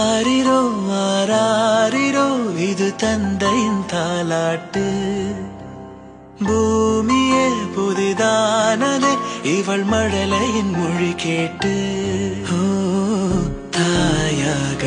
ஆரிரோ ஆராரிரோ இது தந்தையின் தாலாட்டு. பூமியே புதிதானதே இவள் மழலையின் மொழி கேட்டு. தாயாக